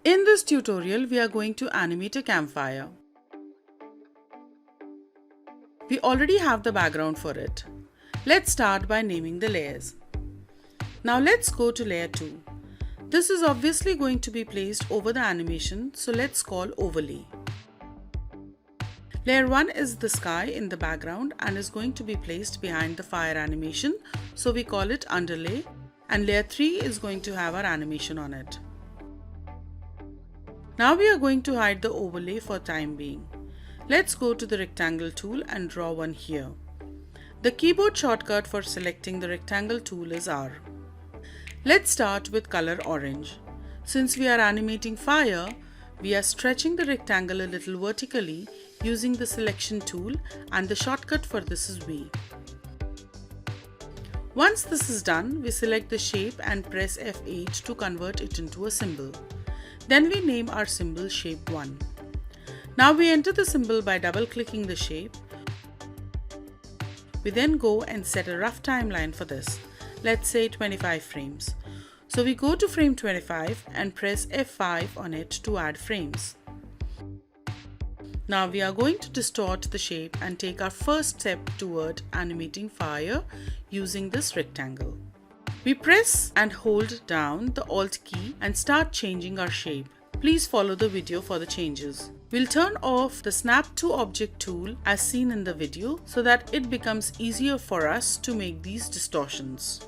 In this tutorial, we are going to animate a campfire. We already have the background for it. Let's start by naming the layers. Now let's go to layer 2. This is obviously going to be placed over the animation, so let's call overlay. Layer 1 is the sky in the background and is going to be placed behind the fire animation, so we call it underlay, and layer 3 is going to have our animation on it. Now we are going to hide the overlay for time being. Let's go to the rectangle tool and draw one here. The keyboard shortcut for selecting the rectangle tool is R. Let's start with color orange. Since we are animating fire, we are stretching the rectangle a little vertically using the selection tool, and the shortcut for this is V. Once this is done, we select the shape and press F8 to convert it into a symbol. Then we name our symbol shape 1. Now we enter the symbol by double-clicking the shape. We then go and set a rough timeline for this. Let's say 25 frames. So we go to frame 25 and press F5 on it to add frames. Now we are going to distort the shape and take our first step toward animating fire using this rectangle. We press and hold down the Alt key and start changing our shape. Please follow the video for the changes. We'll turn off the Snap to Object tool as seen in the video so that it becomes easier for us to make these distortions.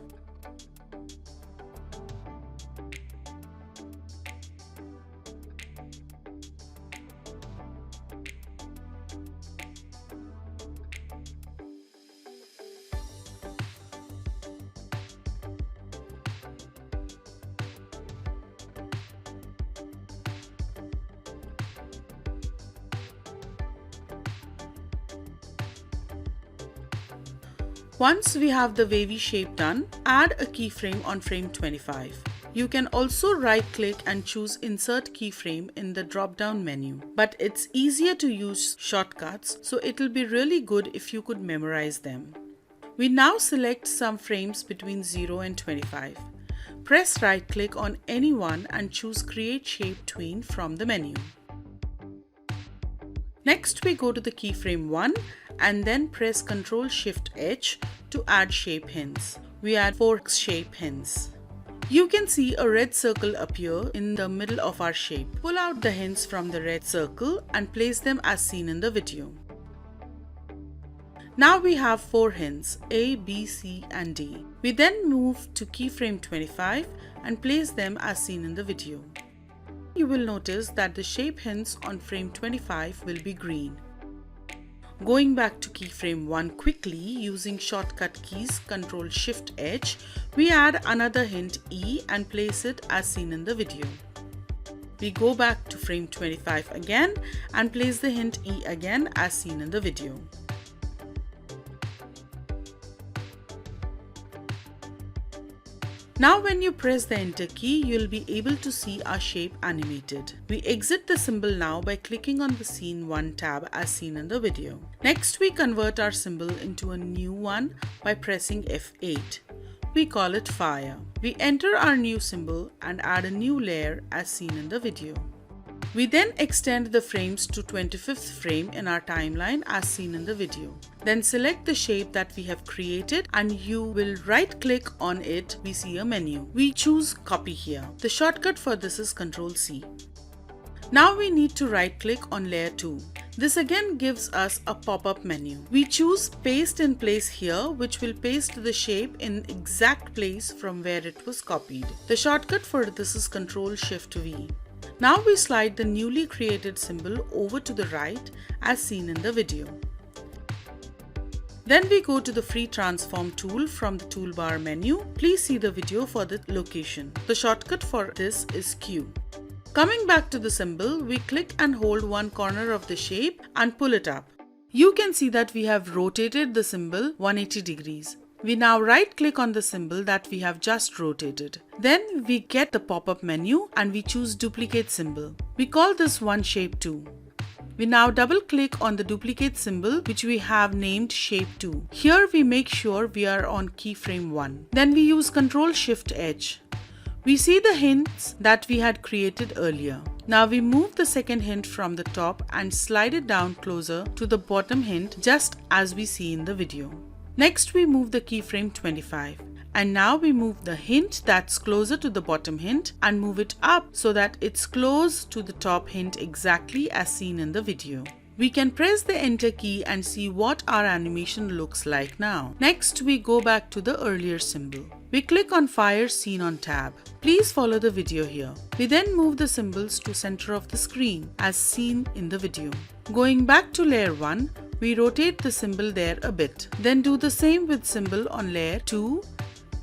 Once we have the wavy shape done, add a keyframe on frame 25. You can also right-click and choose Insert Keyframe in the drop-down menu. But it's easier to use shortcuts, so it'll be really good if you could memorize them. We now select some frames between 0 and 25. Press right-click on any one and choose Create Shape Tween from the menu. Next, we go to the keyframe 1 and then press Ctrl-Shift-H to add shape hints. We add 4 shape hints. You can see a red circle appear in the middle of our shape. Pull out the hints from the red circle and place them as seen in the video. Now we have 4 hints, A, B, C and D. We then move to keyframe 25 and place them as seen in the video. You will notice that the shape hints on frame 25 will be green. Going back to keyframe 1 quickly using shortcut keys Ctrl-Shift-H, we add another hint E and place it as seen in the video. We go back to frame 25 again and place the hint E again as seen in the video. Now when you press the Enter key, you'll be able to see our shape animated. We exit the symbol now by clicking on the Scene 1 tab as seen in the video. Next, we convert our symbol into a new one by pressing F8. We call it Fire. We enter our new symbol and add a new layer as seen in the video. We then extend the frames to 25th frame in our timeline as seen in the video. Then select the shape that we have created and you will right-click on it. We see a menu. We choose Copy here. The shortcut for this is Ctrl-C. Now we need to right-click on layer 2. This again gives us a pop-up menu. We choose Paste in Place here, which will paste the shape in exact place from where it was copied. The shortcut for this is Ctrl-Shift-V. Now we slide the newly created symbol over to the right as seen in the video. Then we go to the Free Transform tool from the toolbar menu. Please see the video for the location. The shortcut for this is Q. Coming back to the symbol, we click and hold one corner of the shape and pull it up. You can see that we have rotated the symbol 180 degrees. We now right-click on the symbol that we have just rotated. Then we get the pop-up menu and we choose Duplicate Symbol. We call this one Shape 2. We now double-click on the duplicate symbol which we have named Shape 2. Here we make sure we are on keyframe 1. Then we use Ctrl-Shift-H. We see the hints that we had created earlier. Now we move the second hint from the top and slide it down closer to the bottom hint, just as we see in the video. Next we move the keyframe 25. And now we move the hint that's closer to the bottom hint and move it up so that it's close to the top hint exactly as seen in the video. We can press the enter key and see what our animation looks like now. Next we go back to the earlier symbol. We click on Fire Scene on tab. Please follow the video here. We then move the symbols to center of the screen as seen in the video. Going back to layer 1, we rotate the symbol there a bit. Then do the same with symbol on layer 2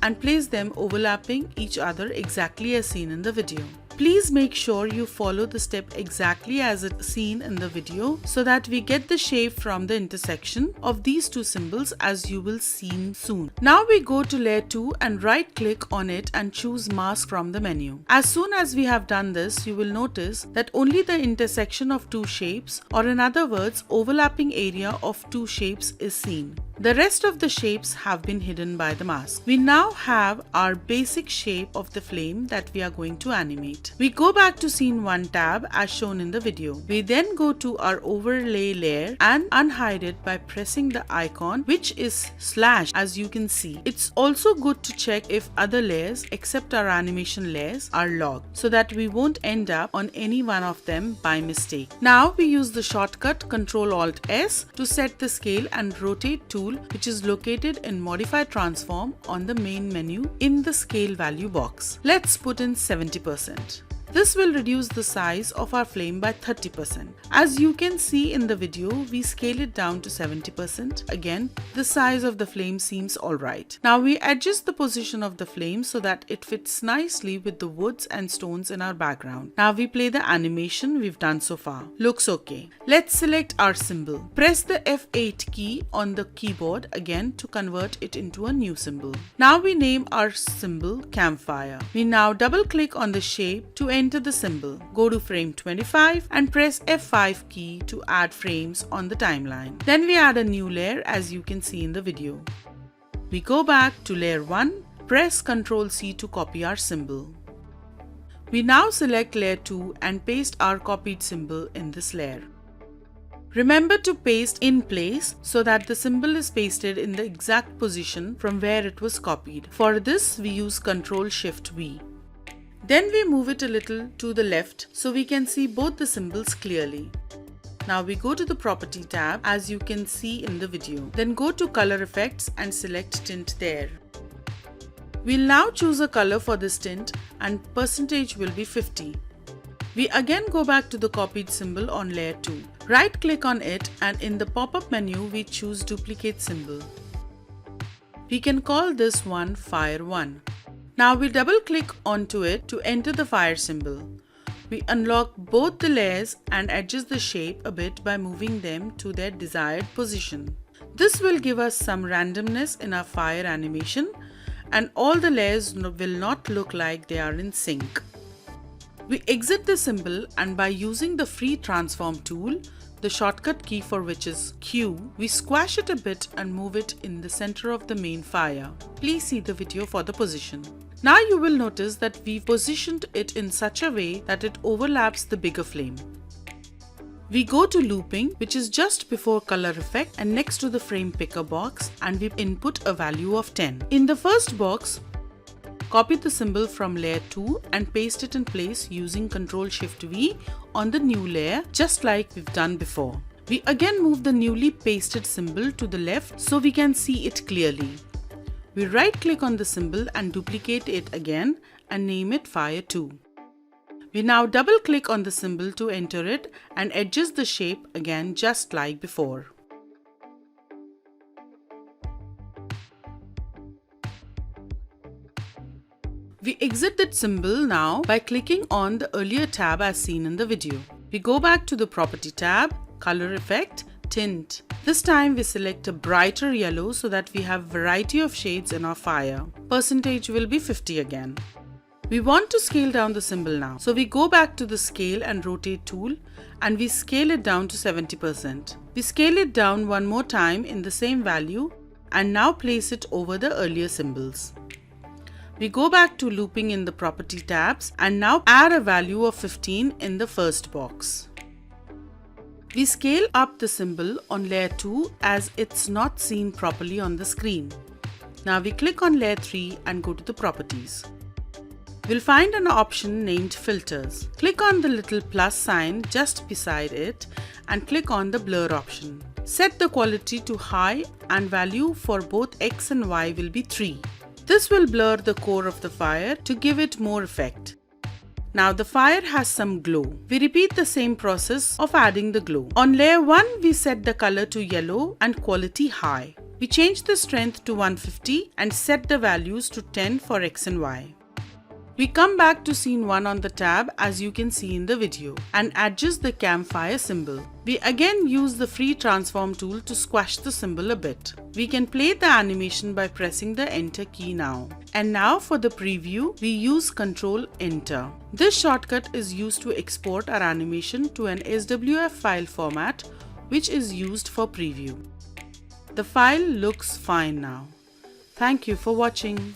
and place them overlapping each other exactly as seen in the video. Please make sure you follow the step exactly as it's seen in the video so that we get the shape from the intersection of these two symbols, as you will see soon. Now we go to layer 2 and right click on it and choose mask from the menu. As soon as we have done this, you will notice that only the intersection of two shapes, or in other words overlapping area of two shapes, is seen. The rest of the shapes have been hidden by the mask. We now have our basic shape of the flame that we are going to animate. We go back to Scene 1 tab as shown in the video. We then go to our overlay layer and unhide it by pressing the icon, which is slash, as you can see. It's also good to check if other layers except our animation layers are logged so that we won't end up on any one of them by mistake. Now we use the shortcut Ctrl-Alt-S to set the scale and rotate tool, which is located in Modify Transform on the main menu in the scale value box. Let's put in 70%. This will reduce the size of our flame by 30%. As you can see in the video, we scale it down to 70%. Again, the size of the flame seems alright. Now we adjust the position of the flame so that it fits nicely with the woods and stones in our background. Now we play the animation we've done so far. Looks okay. Let's select our symbol. Press the F8 key on the keyboard again to convert it into a new symbol. Now we name our symbol Campfire. We now double click on the shape to enter the symbol. Go to frame 25 and press F5 key to add frames on the timeline. Then we add a new layer, as you can see in the video. We go back to layer 1, press Ctrl-C to copy our symbol. We now select layer 2 and paste our copied symbol in this layer. Remember to paste in place so that the symbol is pasted in the exact position from where it was copied. For this, we use Ctrl-Shift-V. Then we move it a little to the left so we can see both the symbols clearly. Now we go to the Property tab, as you can see in the video. Then go to Color Effects and select Tint there. We'll now choose a color for this tint and percentage will be 50. We again go back to the copied symbol on layer 2. Right click on it and in the pop-up menu we choose Duplicate Symbol. We can call this one Fire 1. Now we double click onto it to enter the fire symbol. We unlock both the layers and adjust the shape a bit by moving them to their desired position. This will give us some randomness in our fire animation and all the layers will not look like they are in sync. We exit the symbol and by using the free transform tool, the shortcut key for which is Q, we squash it a bit and move it in the center of the main fire. Please see the video for the position. Now you will notice that we've positioned it in such a way that it overlaps the bigger flame. We go to looping, which is just before color effect and next to the frame picker box, and we input a value of 10. In the first box, copy the symbol from layer 2 and paste it in place using Ctrl-Shift-V on the new layer, just like we've done before. We again move the newly pasted symbol to the left so we can see it clearly. We right click on the symbol and duplicate it again and name it Fire 2. We now double click on the symbol to enter it and adjust the shape again just like before. We exit that symbol now by clicking on the earlier tab as seen in the video. We go back to the Property tab, Color Effect, Tint. This time we select a brighter yellow so that we have variety of shades in our fire. Percentage will be 50 again. We want to scale down the symbol now. So we go back to the Scale and Rotate tool and we scale it down to 70%. We scale it down one more time in the same value and now place it over the earlier symbols. We go back to looping in the property tabs and now add a value of 15 in the first box. We scale up the symbol on layer 2 as it's not seen properly on the screen. Now we click on layer 3 and go to the properties. We'll find an option named filters. Click on the little plus sign just beside it and click on the blur option. Set the quality to high and value for both X and Y will be 3. This will blur the core of the fire to give it more effect. Now the fire has some glow. We repeat the same process of adding the glow. On layer 1, we set the color to yellow and quality high. We change the strength to 150 and set the values to 10 for X and Y. We come back to scene 1 on the tab as you can see in the video and adjust the campfire symbol. We again use the free transform tool to squash the symbol a bit. We can play the animation by pressing the enter key now. And now for the preview, we use Ctrl Enter. This shortcut is used to export our animation to an SWF file format which is used for preview. The file looks fine now. Thank you for watching.